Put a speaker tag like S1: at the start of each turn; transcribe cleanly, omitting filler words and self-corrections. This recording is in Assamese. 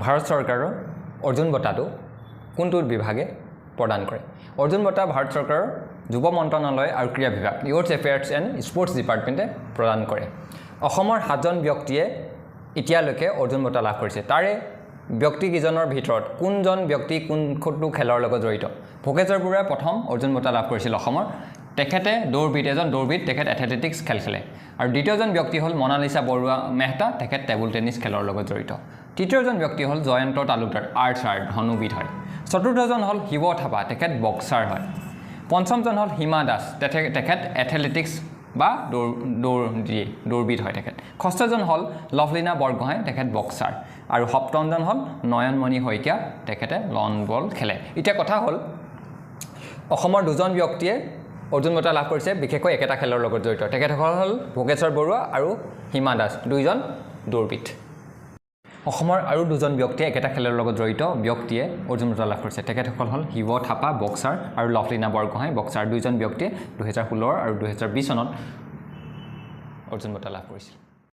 S1: ভাৰত চৰকাৰৰ অৰ্জুন বঁটাটো কোনটো বিভাগে প্ৰদান কৰে অৰ্জুন বঁটা ভাৰত চৰকাৰৰ যুৱ মন্ত্ৰণালয় আৰু ক্ৰীড়া বিভাগ ইউথ এফেয়াৰ্ছ এণ্ড স্পৰ্টছ ডিপাৰ্টমেণ্টে প্ৰদান কৰে অসমৰ 7জন ব্যক্তিয়ে এতিয়ালৈকে অৰ্জুন বঁটা লাভ কৰিছে তাৰে ব্যক্তিকেইজনৰ ভিতৰত কোনজন ব্যক্তি কোনটো খেলৰ লগত জড়িত ভোগেশ্বৰ বৰুৱাই প্ৰথম অৰ্জুন বঁটা লাভ কৰিছিল অসমৰ তেখেতে দৌৰবিদ এজন দৌৰবিদ তেখেত এথলেটিক্স খেল খেলে আৰু দ্বিতীয়জন ব্যক্তি হ'ল মনালিসা বৰুৱা মেহতা তেখেত টেবুল টেনিছ খেলৰ লগত জড়িত তৃতীয়জন ব্যক্তি হ'ল জয়ন্ত তালুকদাৰ আৰ্চাৰ ধনুবিদ হয় চতুৰ্থজন হ'ল শিৱ থাপা তেখেত বক্সাৰ হয় পঞ্চমজন হ'ল হিমা দাস তেখেত এথলেটিক্স বা দৌৰবিদ হয় তেখেত ষষ্ঠজন হ'ল লভলীনা বৰগোহাঁই তেখেত বক্সাৰ আৰু সপ্তমজন হ'ল নয়নমণি শইকীয়া তেখেতে লন বল খেলে এতিয়া কথা হ'ল অসমৰ দুজন ব্যক্তিয়ে অৰ্জুন বঁটা লাভ কৰিছে বিশেষকৈ একেটা খেলৰ লগত জড়িত তেখেতসকল হ'ল ভোগেশ্বৰ বৰুৱা আৰু হিমা দাস দুইজন দৌৰবিদ অসমৰ আৰু দুজন ব্যক্তিয়ে একেটা খেলৰ লগত জড়িত ব্যক্তিয়ে অৰ্জুন বঁটা লাভ কৰিছে তেখেতসকল হ'ল শিৱ থাপা বক্সাৰ আৰু লভলীনা বৰগোহাঁই বক্সাৰ দুইজন ব্যক্তিয়ে 2016 আৰু 2020 চনত অৰ্জুন বঁটা লাভ কৰিছিল